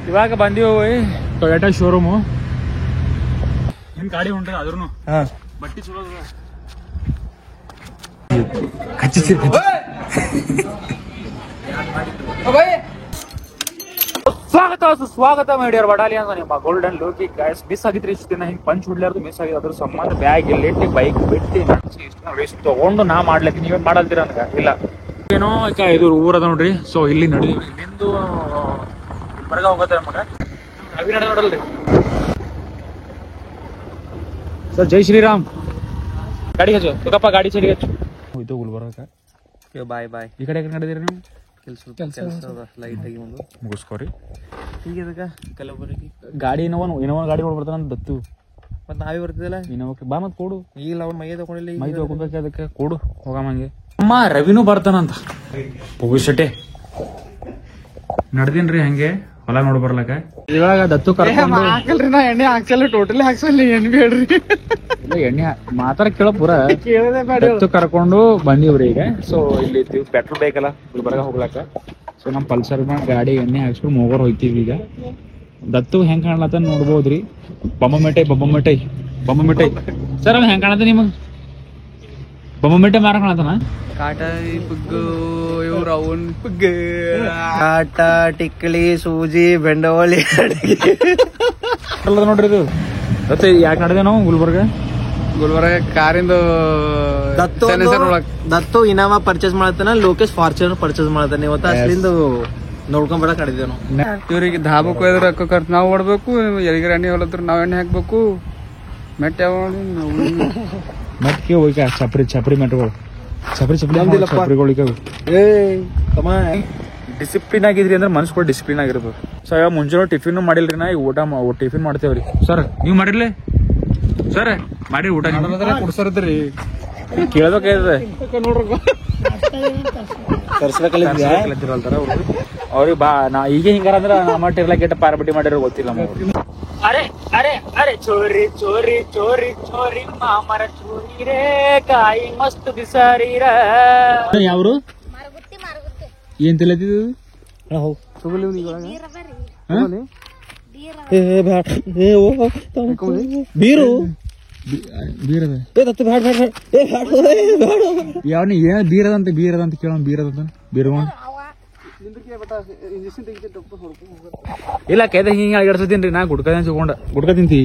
ಇವಾಗ ಬಂದೀವಿ Toyota showroom. ನಿಮ್ ಗಾಡಿ ಹೊಂಟ್ರಿ ಆದ್ರೂ ಬಟ್ಟಿ ಚಲೋ ಸ್ವಾಗತ ಮಾಡಿಯಾರ ಬಟಾಲಿ ಅಂತ ನಿಮ್ಮ ಗೋಲ್ಡನ್ ಲೋಕಿ ಗಾಯ್ಸ್. ಮಿಸ್ ಆಗಿದ್ರಿ ಇಷ್ಟು ದಿನ ಹಿಂಗ್ ಪಂಚ್ ಹುಡ್ಲಾರ್ದು ಮಿಸ್ ಆಗಿದೆ. ಅದ್ರ ಸಂಬಂಧ ಬ್ಯಾಗ್ ಇಲ್ಲಿ ಬೈಕ್ ಬಿಟ್ಟು ನಡೆಸಿ ತಗೊಂಡು ನಾ ಮಾಡ್ಲಕ್ಕೆ ನೀವೇನ್ ಮಾಡಲ್ತೀರ ನನಗ ಇಲ್ಲ ಏನೋ ಇದು ಊರದ ನೋಡ್ರಿ. ಸೊ ಇಲ್ಲಿ ನಡೀವಿ. ಇಲ್ಲಿಂದು ಹೊರಗ ಹೋಗತ್ತೆ ನಮಗ ಅವಿ ನಡ ನೋಡಲ್ರಿ ಸರ್. ಜೈ ಶ್ರೀರಾಮ್. ಗಾಡಿ ಹಚ್ಚು ತುಕಪ್ಪ, ಗಾಡಿ ಚಳಿ ಹಚ್ಚು. ಹೋಯ್ತು ಗುಲ್ಬರ್ಗ. ಬಾಯ್ ಬಾಯ್. ಈ ಕಡೆ ನಡೆದಿರಿ ನೀವು ಕೆಲಸ ಲೈಟ್ ಆಗಿ ಒಂದು ಮುಗಿಸ್ಕೋರಿ. ಈಗ ಕಲಬುರಗಿ ಗಾಡಿ ಇನ್ನೊಂದು ಗಾಡಿ ಬರ್ತಾನ ದತ್ತು. ಮತ್ ನಾವೇ ಬರ್ತಿದಲ್ಲ ಇನ್ನೊಬ್ಬ ಬಾ ಮತ್ ಕೊಡು. ಈಗ ಅವ್ನ ಮೈ ತಗೊಂಡಿಲ್ಲ, ಮೈ ತಗೋಬೇಕು ಅದಕ್ಕೆ ಕೊಡು ಹೋಗಮ್ಮಂಗೆ. ಅಮ್ಮ ರವಿನೂ ಬರ್ತಾನಂತ ಪುಗುಶಟೆ ನಡ್ದೀನ್ರಿ ಹಂಗೆ ಹೊಲ ನೋಡ್ ಬರ್ಲಕ್ಕ. ಇವಾಗ ದತ್ತು ಹಾಕಲ್ರಿ ನಾ ಎಣ್ಣೆ ಹಾಕ್ಸಲ್ಲ, ಟೋಟಲಿ ಹಾಕ್ಸಲ್ಲ ಎಣ್ಣೆ ಬೇಡ್ರಿ. ಎಣ್ಣೆ ಮಾತಾಡ ಕೇಳ ಪೂರ ದತ್ತು ಕರ್ಕೊಂಡು ಬಂದಿವ್ರಿ ಈಗ. ಸೊ ಇಲ್ಲಿ ಪೆಟ್ರೋಲ್ ಬೇಕಲ್ಲ ಗುಲ್ಬರ್ಗ ಹೋಗ್ಲಕ್ಕ. ಸೊ ನಮ್ ಪಲ್ಸರ್ ಗಾಡಿ ಎಣ್ಣೆ ಹಾಕ್ಸ್ಕೊಂಡು ಮೂವರು ಹೋಯ್ತೀವಿ ಈಗ. ದತ್ತು ಹೆಂಗ್ ಕಾಣ್ಲತ್ತ ನೋಡ್ಬೋದ್ರಿ. ಬೊಮ್ಮ ಮಿಠಾಯಿ ಸರ್ ಅವ್ ಹೆಂಗ್ ಕಾಣತ್ತ ನಿಮಗ್? ಬೊಮ್ಮ ಮಿಠಾಯಿ ಮಾರ ಕಾಣತನ? ಕಾಟ ಪುಗ್ಗು ಇವ್ರ ಅವನ್ ಪುಗ್ಗು ಕಾಟ ಟಿಕ್ಕಳಿ ಸೂಜಿ ಬೆಂಡವಳಿ ನೋಡ್ರಿ ಇದು ದತ್ತು ಯಾಕೆ ನಡೆದೆ ನಾವು ಗುಲ್ಬರ್ಗ ಕಾರಿಂದು ದತ್ತು ಇನೋವಾ ಪರ್ಚೇಸ್ ಮಾಡತಾನ, ಲೋಕೇಶ್ ಫಾರ್ಚುನರ್ ಪರ್ಚೇಸ್ ಮಾಡತಾನೆ. ಇವತ್ತ ಅಲ್ಲಿಂದ ನೋಡ್ಕೊಂಡ್ಬರಕ್ ಕಡಿದೇವ್ ನಾವು. ಇವ್ರಿಗೆ ಧಾಬಕ್ ಹೋದ್ರೆ ರೊಕ್ಕ ಖರ್ಚು ನಾವು ಹೊಡ್ಬೇಕು, ಎಲ್ಲಿಗೆ ಎಣ್ಣೆ ಹೊಲತ್ರ ನಾವ್ ಎಣ್ಣೆ ಹಾಕ್ಬೇಕು. ಮೆಟ್ಟೆ ಮೆಟ್ಗೆ ಹೋಗಿ ಚಪ್ರಿ ಮೆಟ್ಗಳು ಚಪ್ರಿಗಳಿಗೆ ಡಿಸಿಪ್ಲಿನ್ ಆಗಿದ್ರಿ ಅಂದ್ರೆ ಮನ್ಸ್ ಕೂಡ ಡಿಸಿಪ್ಲಿನ್ ಆಗಿರ್ಬೇಕು. ಸೊ ಇವಾಗ ಮುಂಚೆ ಟಿಫಿನ್ ಮಾಡಿಲ್ರಿ, ನಾ ಈಗ ಟಿಫಿನ್ ಮಾಡ್ತೇವ್ರಿ. ಸರ್ ನೀವ್ ಮಾಡಿರ್ಲಿ ಸರ್ ಮಾಡಿ ಊಟ ಕುಡ್ಸರ್ದ್ರಿ ಕೇಳ್ಬೇಕಾಯ್ತದೆ ಅವ್ರಿಗೆ ಬಾ ನಾ ಈಗ ಹಿಂಗಾರ ಅಂದ್ರ ನಮ್ಮ ಟಿರ್ಲಾಕೆಟ್ ಪಾರ್ಬಟಿ ಮಾಡಿರೋ ಗೊತ್ತಿಲ್ಲ. ಅರೆ ಅರೆ ಅರೆ ಚೋರಿ ಚೋರಿ ಚೋರಿ ಚೋರಿ ಮಾಮರ ಚೋರಿ ರೇ ಕಾಯಿ ಮಸ್ತ್ ಬಿಸಾರಿರ. ಯಾವ್ರು ಏನ್ ತಿಳತಿದ್ದು ಬೀರು ಯಾವನಿ ಏನ್ ಬೀರದಂತ ಕೇಳೋಣ. ಬೀರದಂತ ಇಲ್ಲ ಕೈದ ಹಿಂಗ ಅಡ್ಸತೀನ್ರಿ ನಾ ಗುಡ್ಕ ತಿಂತಿ.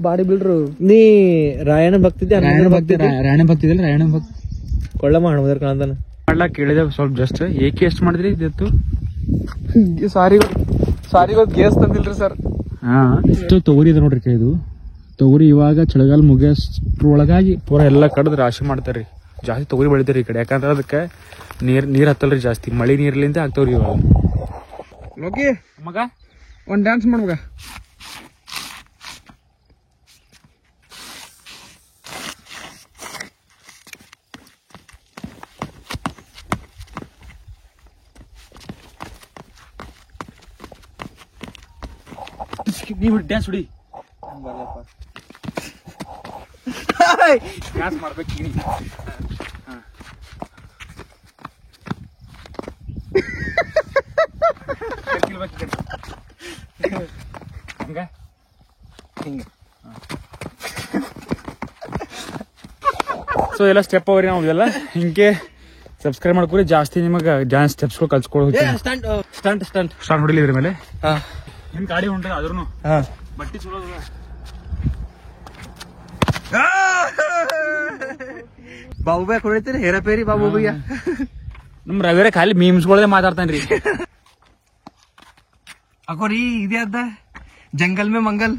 ಬಾಡಿ ಬಿಲ್ಡ್ರು ನೀ ರಾಯಣ ಭಕ್ತಿದ್ದೆ ರಾಯಣ ಭಕ್ತಿದಲ್ಲ ರಾಯಣ ಭಕ್ತಿ ಕೊಳ್ಳ ಮಾಡ್ಬೋದ್ರ ಕಾಣ್ತಾನ ಮಾಡ್ಲಾಕ್ ಕೇಳಿದೆ ಸ್ವಲ್ಪ ಜಸ್ಟ್. ಏಕೆ ಎಷ್ಟು ಮಾಡಿದ್ರಿ ಇದತ್ತು? ಸಾರಿಗ ಗ್ಯಾಸ್ ತಂದಿಲ್ರಿ ಸರ್. ಹಾ ಇಷ್ಟು ತೊಗರಿ ಇದೆ ನೋಡ್ರಿ. ಇದು ತೊಗರಿ ಇವಾಗ ಚಳಿಗಾಲ ಮುಗಿಯೋಷ್ಟ್ರೊಳಗಾಗಿ ಪೂರ ಎಲ್ಲ ಕಡ್ದು ರಾಶಿ ಮಾಡ್ತಾರ್ರಿ. ಜಾಸ್ತಿ ತೊಗರಿ ಬೆಳಿತಾರ್ರಿ ಈ ಕಡೆ, ಯಾಕಂದ್ರೆ ಅದಕ್ಕೆ ನೀರ್ ಹತ್ತಲ್ರಿ ಜಾಸ್ತಿ. ಮಳಿ ನೀರ್ಲಿಂದ ಆಗ್ತಾವ್ರಿ ಇವಾಗ. ಲೋಕಿ ಮಗ ಒಂದ್ ಡ್ಯಾನ್ಸ್ ಮಾಡ್ಮಗ. ನೀವು ಡ್ಯಾನ್ಸ್ ಹೊಡಿ. ಡ್ಯಾನ್ಸ್ ಮಾಡ್ಬೇಕು ಸೊ ಎಲ್ಲ ಸ್ಟೆಪ್ ಅವ್ರಿ ನಾವು ಎಲ್ಲ ಹಿಂಗೆ ಸಬ್ಸ್ಕ್ರೈಬ್ ಮಾಡ್ಕೊರಿ. ಜಾಸ್ತಿ ನಿಮಗೆ ಡ್ಯಾನ್ಸ್ ಸ್ಟೆಪ್ಸ್ಗಳು ಕಲ್ಸ್ಕೊಳ್ ಸ್ಟಾರ್ಟ್ ಹೊಡಿಲಿ ಇದ್ರ ಮೇಲೆ. ನಿಮ್ ಗಾಡಿ ಹೊಂಟ್ರಿ ಆದ್ರೂ ಬಟ್ಟಿ ಚಲೋ ಬಾಬು ಬಾಯ್ ಹೊಡಿತೀರಿ ಹೇರಪೇರಿ ಬಾಬು ಭಯ್ಯ. ನಮ್ ರವಿರೇ ಖಾಲಿ ಮೀಮ್ಸ್ಗಳೇ ಮಾತಾಡ್ತಾನ್ರಿ. ಅಕೋರಿ ಇದೇ ಅದ ಜಂಗಲ್ ಮೇ ಮಂಗಲ್.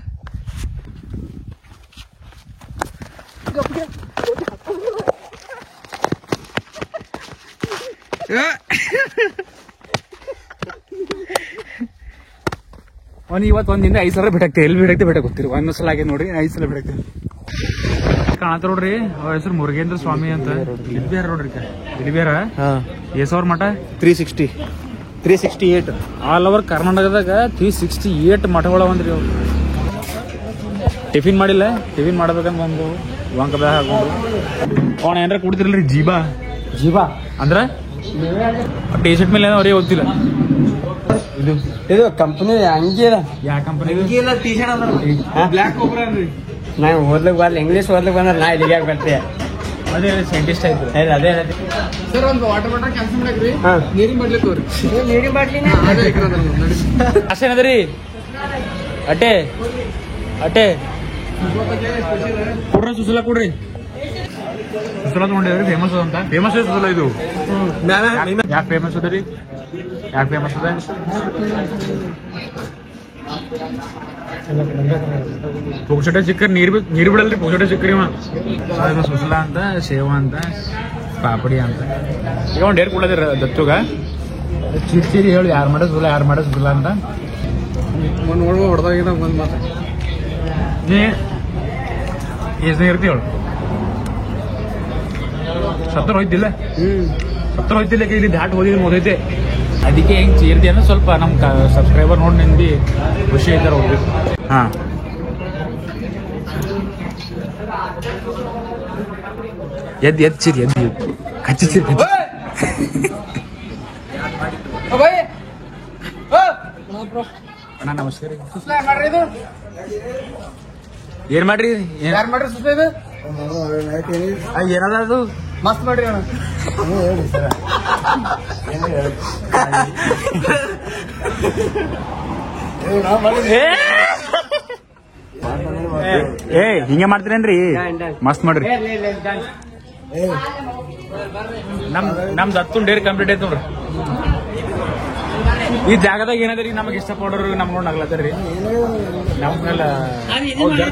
ಇವತ್ತು ಒಂದಿಂದ 5 ಸಲ ಬಿಡಾಕ್ತೇವೆ. ಎಲ್ಲಿ ಬಿಡಾಕ್ತಿ ಬೇಡ ಗೊತ್ತಿರಿ. ಒಂದ್ ಸಲ ಆಗಿ ನೋಡ್ರಿ 5 ಸಲ ಬಿಡಾಕ್ತೇವೆ. ಕಾಣತ ನೋಡ್ರಿ ಅವ್ರ ಹೆಸರು ಮುರುಗೇಂದ್ರ ಸ್ವಾಮಿ ಅಂತ. ಇಲ್ಬೇರ ನೋಡ್ರಿ ಇಲ್ಬೇರ ಎಸವ್ರ ಮಠ 368 ಆಲ್ ಓವರ್ ಕರ್ನಾಟಕದಾಗ 368 ಮಠಗಳ ಒಂದ್ರಿ. ಅವ್ರು ಟಿಫಿನ್ ಮಾಡಿಲ್ಲ, ಟಿಫಿನ್ ಮಾಡ್ಬೇಕಂತ ಬಂದು ವಂಕ ಬ್ಯಾಗ್ ಹಾಕೊಂಡು ಅವನ ಏನಾರ ಕುಡ್ತಿರಲ್ರಿ ಜೀಬಾ ಅಂದ್ರ ಟಿ ಶರ್ಟ್ ಮೇಲೆ ಅವ್ರಿಗೆ ಗೊತ್ತಿಲ್ಲ. ಇದು ಕಂಪನಿ ಹಂಗೆ ಯಾವ company T shirt Black Cobra ಅನ್ರಿ. ನಾ ಓದ್ಲಿಕ್ ಬರಲ್ಲ, ಇಂಗ್ಲೀಷ್ ಓದ್ಲಿಕ್ ಬಂದ್ರೆ ನಾ ಇಲ್ಲಿಗೆ ಬರ್ತೆ. ಅದೇ ಸೈಂಟಿಸ್ಟ್ ಆಯ್ತು. ಅದೇ ಸರ್ ಒಂದು ವಾಟರ್ ಬಾಟಲ್ ಕ್ಯಾನ್ಸಲ್ ಮಾಡಕ್ರಿ, ಹಾ ನೀರಿನ ಬಾಟ್ಲಿ ತೋರಿ. ನೀರಿನ ಬಾಟ್ಲಿನ ಅಷ್ಟೇನದ್ರಿ ಅಟ್ಟೆ ಅಟ್ಟೆ ಕೊಡ್ರಿ ಸುಸಲ ಕೊಡ್ರಿ. ಸುಸಲ ತಗೊಂಡಿದ್ರಿ ಫೇಮಸ್ ಅಂತ. ಫೇಮಸ್ ಸುಸಲ ಇದು ಯಾಕೆ ಫೇಮಸ್ ಅದ ರೀ? ಯಾಕೆ ಫೇಮಸ್ ಅದ? ಪುಕ್ಷಟೆ ಚಿಕ್ಕರ್ ನೀರು ಬಿಡಲ್ರಿ. ಪುಕ್ಷಟೆ ಚಿಕ್ಕರಿ ಸುಸಲ ಅಂತ, ಸೇವ ಅಂತ, ಪಾಪಡಿ ಅಂತ. ಈಗ ಒಂದು ಡೇರ್ ಕೊಡೋದಿರ ದತ್ತುಗ ಚಿರಿ ಹೇಳಿ ಯಾರು ಮಾಡೋ ಸುಲ, ಯಾರು ಮಾಡೋ ಸುಲ ಅಂತ. ನೋಡುವ ಹೊಡೆದಾಗ ಬಂದ್ ಮಾತ ನೀ ಎಷ್ಟನೇ ಇರ್ತೀವಿ ಹೇಳು. 70 ಹೋಯ್ತಿಲ್ಲ, 70 ಹೋಯ್ತಿಲ್ಲ. ಇಲ್ಲಿ ದಾಟ್ ಹೋಗಿದ್ರೆ ಓದೈತೆ. ಅದಕ್ಕೆ ಹೆಂಗ್ ಚೀರ್ತಿ ಅನ್ನೋ ಸ್ವಲ್ಪ ನಮ್ ಸಬ್ಸ್ಕ್ರೈಬರ್ ನೋಡಿ ನಿಂದು ಖುಷಿ ಐತಾರ ಹೋಗ್ಬೇಕು. ಹಾ ಎದ್ ಚಿರಿ ಎದ್ದು ಕಚ್ಚಿ ಚಿರಿ ಅಣ್ಣ ನಮಸ್ಕಾರ. ಏನ್ ಮಾಡ್ರಿ? ಯಾರು ಮಾಡ್ರಿ ಸುತ್ತ ಇದು? ಏನದ ಅದು? ಮಸ್ತ್ ಮಾಡ್ರಿ ಅಣ್ಣ. ಏ ಹಿಂಗೆ ಮಾಡ್ತೀರೇನ್ರಿ? ಮಸ್ತ್ ಮಾಡ್ರಿ. ನಮ್ ದತ್ತು ಡೇರಿ ಕಂಪ್ಲೀಟ್ ಐತ್ ನೋಡ್ರಿ. ಈ ಜಾಗದಾಗ ಏನದ್ರಿ ನಮಗೆ ಇಷ್ಟಪಡೋರು ನಮ್ ನೋಡ್ ನಗ್ಲತ್ತಾರ್ರಿ. ನಮ್ಗೆಲ್ಲ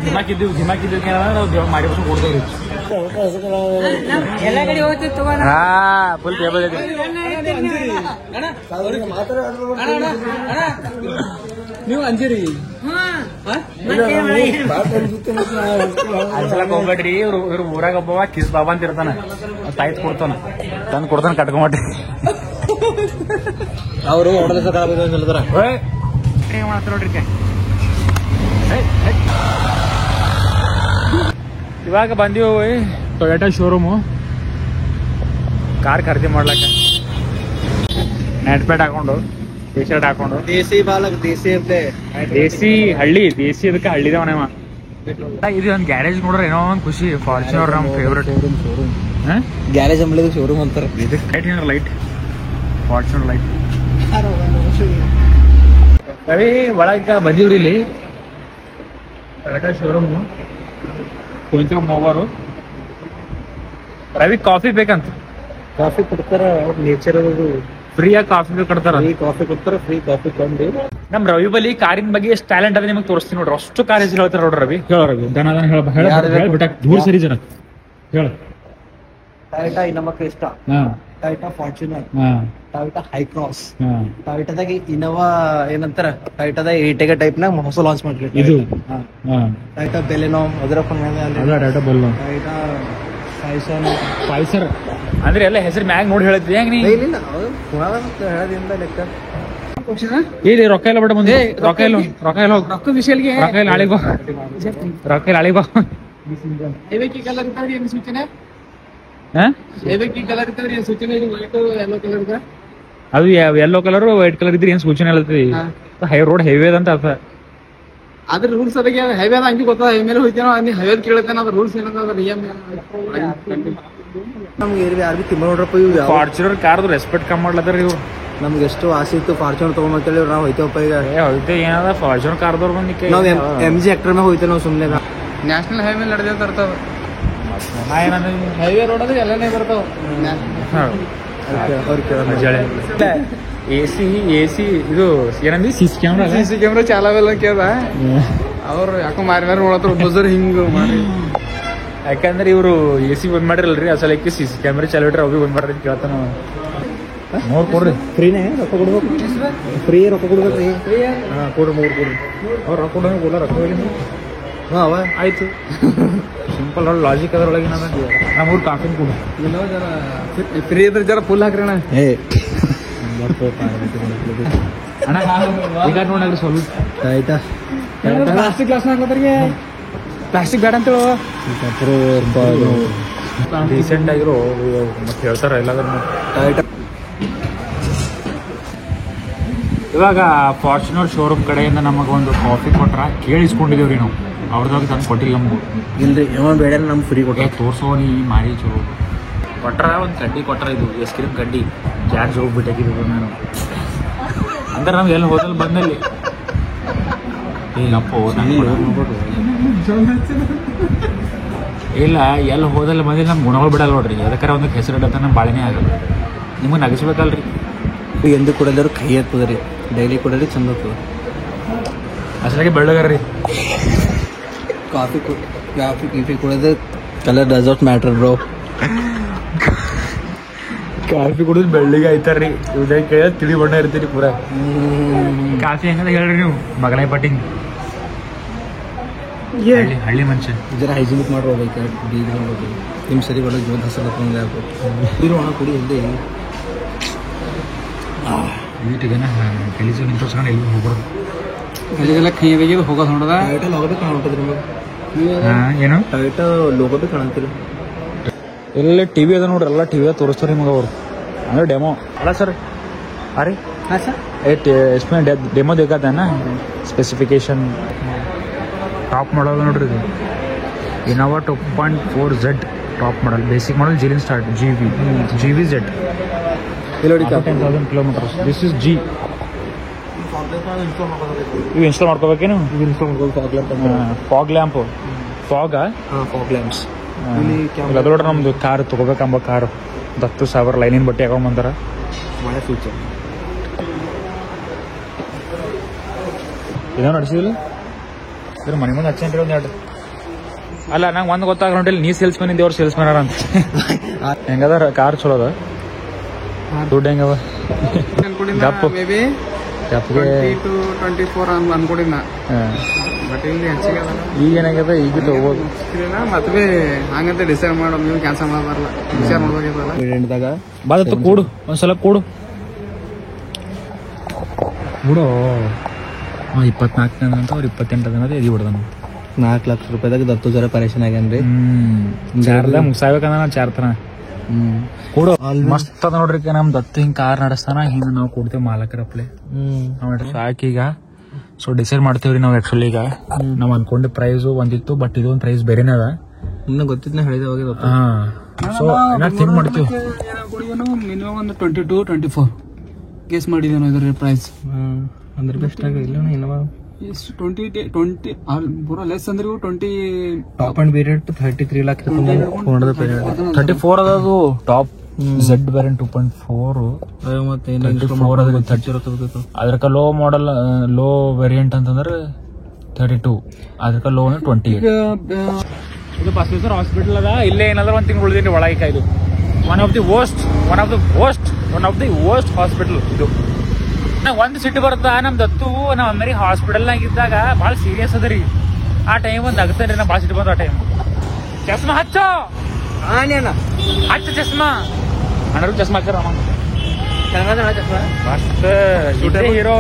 ಧಿಮಾಕಿದ್ದೀವಿ ನಾವು ಮಾರಿ ಬಸ್ ಕೊಡ್ತೇವ್ರಿ. ಹಾ ಫುಲ್ ಟೇಬಲ್ ಐತಿ. ನೀವು ಅಂಜಿರಿ ಅನ್ಸಲಕ್ ಹೋಗ್ಬೇಡ್ರಿ. ಇವ್ರು ಊರಾಗ ಒಬ್ಬವ ಕಿಸ್ ಬಾಬಾ ಅಂತ ಇರ್ತಾನ, ತಾಯ್ತು ಕೊಡ್ತಾನ, ತಂದು ಕೊಡ್ತಾನ, ಕಟ್ಕೊಂಡ್ರಿ. ಅವರು ಮಾಡ್ತಾರ ನೋಡ್ರಿ. ಇವಾಗ ಬಂದೀವಿ ಟೊಯೋಟಾ ಶೋರೂಮು ಕಾರ್ ಖರೀದಿ ಮಾಡ್ಲಕ್ಕ. ನೆಟ್ ಪ್ಯಾಡ್ ಹಾಕೊಂಡು, ಟಿ ಶರ್ಟ್ ಹಾಕೊಂಡು, ದೇಸಿ ಬಾಲಕ್ ದೇಸಿ ಅಂತೆ. ದೇಸಿ ಹಳ್ಳಿ, ದೇಸಿ ಅದಕ್ಕೆ ಹಳ್ಳಿದ ಮನೆವ. ಇದು ಒಂದು ಗ್ಯಾರೇಜ್ ನೋಡ್ರೆ ಏನೋ ಒಂದು ಖುಷಿ. ಫಾರ್ಚುನರ್ ನಮ್ಮ ಫೇವ್ರೇಟ್ ಗ್ಯಾರೇಜ್ ಅಂಬಳಿದ ಶೋರೂಮ್ ಅಂತಾರ. ಇದಕ್ಕೆ ಲೈಟ್ ಏನಾರ ಲೈಟ್ ಫಾರ್ಚುನರ್ ಲೈಟ್. ರವಿ ಒಳಗ ಬಂದೀವ್ರಿ ಇಲ್ಲಿ ಟೊಯೋಟಾ ಶೋರೂಮು. ಕೊಂಚ ಮೂವರು. ರವಿ ಕಾಫಿ ಬೇಕಂತ. ಕಾಫಿ ಕೊಡ್ತಾರ, ನೇಚರ್ ಫ್ರೀಯಾಗಿ ಕಾಫಿ ಕೊಡ್ತಾರ. ಕಾಫಿ ಕೊಡ್ತಾರ, ಫ್ರೀ ಕಾಫಿ ಕೊಂಡು. ನಮ್ ರವಿ ಬಲಿ ಕಾರಿನ ಬಗ್ಗೆ ಎಷ್ಟು ಟ್ಯಾಲೆಂಟ್ ಅದ ನಿಮಗೆ ತೋರಿಸ್ತೀನಿ ನೋಡ್ರಿ. ಅಷ್ಟು ಕಾರ್ ಹೆಸರು ಹೇಳ್ತಾರ ನೋಡ್ರಿ ರವಿ. ಹೇಳ ರವಿ, ದನ ಹೇಳ್ಬಿಟ್ಟ ದೂರ ಸರಿ ಜನ ಹೇಳ. ಟೊಯೋಟಾ ನಮಕ್ ಇಷ್ಟ. Toyota Fortuner, Toyota Hycross, ಟೊಯೋಟಾದಾಗ ಇನೋವಾ ಏನಂತಾರ, ಟೊಯೋಟಾದ ಏಟೆಗ ಟೈಪ್ ನಾಗ ಹೊಸ ಲಾಂಚ್ ಮಾಡ್ರಿ. ಇದು ಟೊಯೋಟಾ ಬೆಲೆನೋ ಅದರ ಟೊಯೋಟಾ ಬಲ್ಲೋ, ಟೊಯೋಟಾ ಫೈಸರ್ ಅಂದ್ರೆ ಎಲ್ಲ ಹೆಸರು ಮ್ಯಾಗ ನೋಡಿ ಹೇಳ್ತೀವಿ. ಹೆಂಗ್ ನೀ ಹೇಳದಿಂದ ಲೆಕ್ಕ ಇಲ್ಲಿ ರೊಕ್ಕ ಎಲ್ಲ ಬಿಡ ಮುಂದೆ. ರೊಕ್ಕ ಎಲ್ಲ ಹೋಗ್, ರೊಕ್ಕ ವಿಷಯಲ್ಗೆ ರೊಕ್ಕ ಇಲ್ಲ ನಾಳೆಗೆ ಬಾ, ರೊಕ್ಕ ಇಲ್ಲ ನಾಳೆಗೆ ಬಾ. ಏಬೇಕಿ ಕಲರ್ ಇರ್ತಾವ್ರಿ ಏನ್ ಸೂಚನೆ? ಏಬೇಕಿ ಕಲರ್ ಇರ್ತಾವ್ರಿ ಏನ್ ಸೂಚನೆ? ಇದು ವೈಟ್ ಯೆಲ್ಲೋ ಕಲರ್ ಇದೆ. ಅದು ಯೆಲ್ಲೋ ಕಲರ್ ವೈಟ್ ಕಲರ್ ಇದ್ರೆ ಏನ್ ಸೂಚನೆ ಹೇಳ್ತದೆ? ರೋಡ್ ಹೈವೇ ಅಂತ ಅರ್ಥ. ಅದ್ರ ರೂಲ್ಸ್ ಅದಕ್ಕೆ ಹೈವೇ ಅದ ಹಂಗೆ ಗೊತ್ತದ. ಹೈ ಮೇಲೆ ಹೋಯ್ತೇನೋ ಅಲ್ಲಿ ಹೈವೇ ಕೇಳುತ್ತೇನೆ. ಅದ್ರ ರೂಲ್ಸ್ ಏನದ ನಿಯಮ ನಮ್ಗೆ ಯಾರು ತಿಮ್ಮ ನೋಡ್ರಪ್ಪ. ಇವು ಫಾರ್ಚುನರ್ ಕಾರ್ದು ರೆಸ್ಪೆಕ್ಟ್ ಕಮ್ಮಿ ಮಾಡ್ಲತ್ತಾರ ಇವ್ರು. ನಮ್ಗೆ ಎಷ್ಟು ಆಸೆ ಇತ್ತು ಫಾರ್ಚುನರ್ ತಗೊಂಬಂತೇಳಿ ನಾವು ಹೋಯ್ತೇವಪ್ಪ. ಈಗ ಹೋಯ್ತೆ ಏನದ ಫಾರ್ಚುನರ್ ಕಾರ್ದವ್ರು ಬಂದಿಕ್ಕೆ ನಾವು MG ಆಕ್ಟರ್ ಮ್ಯಾಗ ಹೋಯ್ತೇವೆ ನಾವು. ಸುಮ್ಮನೆ ನ್ಯಾಷನಲ್ ಹೈವೇ ನಡೆದೇ ತರ್ತಾವ. ಹೈವೇ ರೋಡ್ ಅಂದ್ರೆ ಎಲ್ಲನೇ ಬರ್ತಾವ. ಎಸಿ ಇದು ಏನಂದಿ ಸಿಸಿ ಕ್ಯಾಮ್ರಾ ಚಾಲಾವಲ್ಲ ಕೇಳ್ದ. ಅವ್ರು ಯಾಕೋ ಮಾರಿ ನೋಡತ್ರ ಬಜರ್ ಹಿಂಗ ಮಾಡಿ. ಯಾಕಂದ್ರೆ ಇವ್ರು ಎಸಿ ಬಂದ್ ಮಾಡಿರಲ್ರಿ, ಅಸಲಕ್ಕೆ ಸಿಸಿ ಕ್ಯಾಮ್ರಾ ಚಾಲು ಇಟ್ರೆ ಅವಿ ಬಂದ್ ಮಾಡ್ರಿ ಅಂತ ಕೇಳ್ತಾನ. ಕೊಡ್ರಿ ಫ್ರೀನೇ ರೊಕ್ಕ ಕೊಡ್ಬೇಕು. ಫ್ರೀ ರೊಕ್ಕ ಕೊಡ್ಬೇಕ್ರಿ. ಕೊಡ್ರಿ 3 ಕೊಡ್ರಿ. ಅವ್ರು ರೊಕ್ಕ ಕೊಡೋಣ ರೊಕ್ಕ ಅವ ಆಯ್ತು. ಸಿಂಪಲ್ ಲಾಜಿಕ್ ಅದ್ರೊಳಗೆ ನಮ್ಮೂರು ಕಾಫಿನ ಕೊಡು. ಫ್ರೀ ಇದ್ರೆ ಜರ ಫುಲ್ ಹಾಕ್ರಿ ಅಣ್ಣ. ಅಣ್ಣ ಈಗ ನೋಡ್ರಿ ಸ್ವಲ್ಪ ಪ್ಲಾಸ್ಟಿಕ್ ಗ್ಲಾಸ್ ಹಾಕ್ಲತ್ತರಿಗೆ. ಪ್ಲಾಸ್ಟಿಕ್ ಬೇಡ ಅಂತ ರೀಸೆಂಟ್ ಆಗಿರೋ ಮತ್ತೆ ಹೇಳ್ತಾರ ಎಲ್ಲಾದ್ರೂ. ಇವಾಗ ಫಾರ್ಚುನರ್ ಶೋರೂಮ್ ಕಡೆಯಿಂದ ನಮಗೆ ಒಂದು ಕಾಫಿ ಕೊಟ್ರ ಕೇಳಿಸ್ಕೊಂಡಿದ್ದೀವಿ ರೀ ನಾವು ಅವ್ರದಾಗ ತಂದು ಕೊಟ್ಟಿಲ್ಲ ನಮಗೂ ಇಲ್ರಿ ಯಾವ ಬೇಡ ನಮ್ಗೆ ಫ್ರೀ ಕೊಟ್ಟೆ ತೋರ್ಸೋ ನೀ ಮಾರಿ ಚಲೋ ಕೊಟ್ರ ಒಂದು ಕಡ್ಡಿ ಕೊಟ್ರ ಇದು ಐಸ್ ಕ್ರೀಮ್ ಕಡ್ಡಿ ಚಾರ್ಜ್ ಹೋಗ್ಬಿಟ್ಟಾಕಿದ್ರು ನಾನು ಅಂದ್ರೆ ನಾವು ಎಲ್ಲಿ ಹೋದಲ್ ಬಂದಲ್ಲಿ ಇಲ್ಲಪ್ಪ ಇಲ್ಲ ಎಲ್ಲಿ ಹೋದಲ್ಲಿ ಬಂದಿಲ್ಲ ನಮ್ಮ ಗುಣಗಳು ಬಿಡಲ್ಲ ನೋಡ್ರಿ ಅದಕ್ಕಾರ ಒಂದು ಹೆಸರು ಇಡತ್ತ ನಮ್ಮ ಬಾಳೆನೇ ಆಗಲ್ಲ ನಿಮಗೆ ನಗಿಸ್ಬೇಕಲ್ರಿ ಎಂದು ಕುಡಿದ್ರು ಕೈ ಹತ್ತದ್ರಿ ಡೈಲಿ ಕುಡಿದ್ರೆ ಚಂದ ಆಗ್ತದೆ ಅಸಲಾಗಿ ಬೆಳ್ಳಗರ್ರಿ ಕಾಫಿ ಕುಡಿದ್ರೆ colour does not matter bro coffee ಕುಡಿದ್ರೆ ಬೆಳ್ಳಿಗೆ ಆಯ್ತಾರ್ರಿ ಇವ್ದಾಗ ಕೇಳ ತಿಳಿ ಬಣ್ಣ ಇರ್ತೀರಿ ಪೂರ ಕಾಫಿ ಹೆಂಗಂತ ಹೇಳ್ರಿ ನೀವು ಮಗನೇ ಪಟ್ಟಿಂಗ್ ಹಳ್ಳಿ ಮನುಷ್ಯ ಜರ ಹೈಜಿನಿಕ್ ಮಾಡ್ಬೋದೈತೆ ನಿಮ್ಮ ಸರಿ ಒಳಗೆ ಜೋದ್ ಹಸರು ಕುಡಿ ಒಣ ಕುಡಿ ಇಲ್ಲದೆ ವೀಟಿಗೆನ ಕೆಲಸ ನಿಂತ್ಕೊಂಡು ಎಲ್ಲಿ ಹೋಗ್ಬಾರ್ದು ಅಲ್ಲಿಗೆಲ್ಲ ಕೈ ತೆಗೆದು ಹೋಗೋದು ನೋಡದ ಟೊಯೋಟಾ ಲೋಗೋ ಭೀ ಕಾಣುತ್ತದೆ ನಿಮಗೆ ಏನು ಟೊಯೋಟಾ ಲೋಗೋ ಭೀ ಕಾಣಂತೀರಿ ಎಲ್ಲ ಟಿ ವಿ ಅದ ನೋಡ್ರಿ ಎಲ್ಲ ಟಿ ವಿ ತೋರಿಸ್ತಾರೆ ನಿಮಗೆ ಅವರು ಅಂದ್ರೆ ಡೆಮೋ ಅಲ್ಲ ಸರ್ ಅರೆ ಹಾಂ ಸರ್ इसमें डेमो देखा था ना स्पेसिफिकेशन टॉप मॉडल ನೋಡ್ರಿ ಇದು Innova 2.4 Z top model basic model ಜಿಲಿನ್ ಸ್ಟಾರ್ಟ್ GV Z ಇಲ್ಲಿ 10,000 ಕಿಲೋಮೀಟರ್ಸ್ ದಿಸ್ ಇಸ್ G ಇವು ಇನ್ಸ್ಟಾಲ್ ಮಾಡ್ಕೋಬೇಕೇನು ಫಾಗ್ ಲ್ಯಾಂಪ್ ಫಾಗ್ ಲ್ಯಾಂಪ್ಸ್ ಇಲ್ಲ ಅದು ನೋಡ್ರಿ ನಮ್ದು ಕಾರ್ ತಗೋಬೇಕಂಬ ಕಾರು 10,000 ಲೈನಿನ ಬಟ್ಟೆ ಹಾಕೊಂಬಂದಾರ ಒಳ್ಳೆ ಫ್ಯೂಚರ್ ಏನೋ ನಡೆಸಿದಿಲ್ಲ ಸರ್ ಮನೆ ಮುಂದೆ ಹಚ್ಚೇನ್ರಿ ಒಂದು ಎರಡು ಅಲ್ಲ ನಂಗೆ ಒಂದು ಗೊತ್ತಾಗ್ಕೊಂಡಿಲ್ಲ ನೀ ಸೇಲ್ಸ್ ಮ್ಯಾನ್ ಇದ್ದೇವ್ರು ಸೇಲ್ಸ್ ಮ್ಯಾನ್ ಅಂತ ಹೆಂಗದ ಕಾರ್ ಚಲೋ ಅದ ದುಡ್ಡು ಹೆಂಗವ ಗಪ್ಪು ಮೇಬಿ ಗಪ್ಪಿಗೆ 20-24 ಅನ್ಕೊಂಡಿನ ಬಟ್ ಇಲ್ಲಿ ಹೆಚ್ಚಿಗೆ ಈಗ ಏನಾಗ್ಯದ ಈಗ ತಗೋಬೋದು ಮತ್ತೆ ಹಂಗಂತ ಡಿಸೈಡ್ ಮಾಡೋ ನೀವು ಕ್ಯಾನ್ಸಲ್ ಮಾಡಬಾರಲ್ಲ ವಿಚಾರ ಮಾಡ್ಬೇಕಲ್ಲ ಬಾದತ್ತು ಕೂಡು ಒಂದ್ಸಲ ಕೂಡು ಕೂಡು 24 ಅಂತ ಅವ್ರು 28 ದಿನದ ಎದಿ ಬಿಡ್ದಾನ 4 ಲಕ್ಷ ರೂಪಾಯಿದಾಗ ದತ್ತು ಜರ ಪರೇಶನ್ ಆಗ್ಯಾನ್ರಿ ಚಾರ್ಲ ಮುಗಿಸಾಬೇಕಂದ್ರ ನಾ ಚಾರ್ತನ ಕೂಡು ಮಸ್ತ್ ಅದ ನೋಡ್ರಿ ನಮ್ ದತ್ತು ಹಿಂಗ್ ಕಾರ್ ನಡೆಸ್ತಾನ ಹಿಂಗ ನಾವು ಕೊಡ್ತೇವೆ ಮಾಲಕರಪ್ಲೆ ಸಾಕೀಗ ಸೊ ಡಿಸೈಡ್ ಮಾಡ್ತೇವ್ರಿ ನಾವು ಆಕ್ಚುಲಿ ಈಗ ನಾವ್ ಅನ್ಕೊಂಡ ಪ್ರೈಸ್ ಒಂದಿತ್ತು ಬಟ್ ಇದೊಂದು ಪ್ರೈಸ್ ಬೇರೆನೇ ಅದ ಇನ್ನು ಗೊತ್ತಿದ್ನ ಹೇಳಿದ ಹಾ ಸೊ ಥಿಂಕ್ ಮಾಡ್ತೀವಿ ಮಿನಿಮಮ್ ಒಂದು 22-24 ಗೆಸ್ ಮಾಡಿದೇನೋ ಇದ್ರ ಪ್ರೈಸ್ ಅಂದ್ರೆ ಬೆಸ್ಟ್ ಆಗಿ ಇಲ್ಲ ಇನ್ನವ 20 ಪೂರಾ ಲೆಸ್ ಅಂದ್ರೆ 20 ಟಾಪ್ ಅಂಡ್ ವೇರಿಯಂಟ್ 33 ಲಕ್ಷ 34 ಅದದು ಟಾಪ್ Z ವೇರಿಯಂಟ್ 2.4 ಮತ್ತೆ 34 ಅದಕ್ಕೆ ಲೋ ಮಾಡಲ್ ಲೋ ವೇರಿಯಂಟ್ ಅಂತಂದ್ರೆ 32 ಅದಕ್ಕೆ ಲೋ ಅಂದ್ರೆ 28 ಇದು ಬಸವೇಶ್ವರ ಹಾಸ್ಪಿಟಲ್ ಅದ ಇಲ್ಲೇ ಏನಾದ್ರು ಒಂದು ತಿಂಗಳು ಉಳಿದಿನಿ ಒಳಗೆ ಇದು one of the worst hospital ಇದು ಒಂದು ಸಿಟ್ಟು ಬರುತ್ತಾ ನಮ್ ದತ್ತು ನಾವ್ ಅಮೇರಿ ಹಾಸ್ಪಿಟಲ್ನಾಗ ಇದ್ದಾಗ ಭಾಳ ಸೀರಿಯಸ್ ಅದ ರೀ ಆ ಟೈಮ್ ಒಂದು ಅಗತ್ತೇನ್ರಿ ನಾ ಭಾಳ ಸಿಟ್ಟು ಬಂದ ಆ ಟೈಮ್ ಚಸ್ಮಾ ಹಚ್ಚೋ ಹಚ್ಚ ಚಸ್ಮಾ ಅಣ್ಣರು ಚಸ್ಮಾ ಹಾಕ್ತಾರ ಮಸ್ತ್ ಹೀರೋ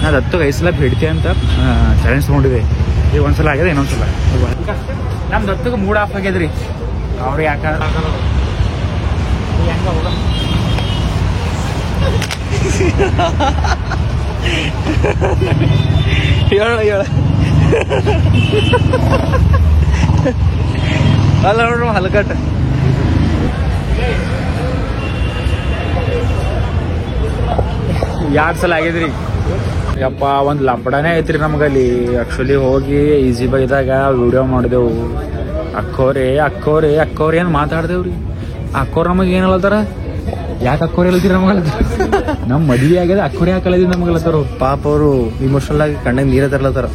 ನಾ ದತ್ತು ಐಸಲ ಭೇಡ್ತಿ ಅಂತ ಚಾಲೆಂಜ್ ತಗೊಂಡಿದೆ ಈಗ ಒಂದ್ಸಲ ಆಗಿದೆ ಇನ್ನೊಂದ್ಸಲ ನಮ್ ದತ್ತಗೆ ಮೂಡ್ ಆಫ್ ಆಗ್ಯದ್ರಿ ಅವ್ರಿಗೆ ಯಾಕಂದ್ರೆ ಹೆಂಗ ಹೋಗ ಹೇಳ ಅಲ್ಲ ನೋಡ್ರಿ ಹಲಕಟ್ಟ ಎರಡ್ ಸಲ ಆಗಿದ್ರಿ ಯಪ್ಪ ಒಂದ್ ಲಪಡನೇ ಐತ್ರಿ ನಮ್ಗಲ್ಲಿ ಆಕ್ಚುಲಿ ಹೋಗಿ ಈಸಿ ಬೈದಾಗ ವಿಡಿಯೋ ಮಾಡಿದೆವು ಅಕ್ಕೋರೆ ಏನ್ ಮಾತಾಡ್ದೇವ್ರಿ ಅಕ್ಕೋರ್ ನಮಗ್ ಏನ್ ಹೇಳ್ತಾರ ಯಾಕೆ ಅಕ್ಕೋರಿ ಹೇಳ್ತೀರಿ ನಮಗಲ್ಲ ನಮ್ ಮದ್ವಿ ಆಗ್ಯದ ಅಕ್ಕೋರಿ ಹಾಕಲ್ಲದಿ ನಮಗಲ್ಲತ್ತಾರ ಪಾಪ ಅವರು ಇಮೋಷನಲ್ ಆಗಿ ಕಣ್ಣಾಗ ನೀರ ತರ್ಲತ್ತಾರ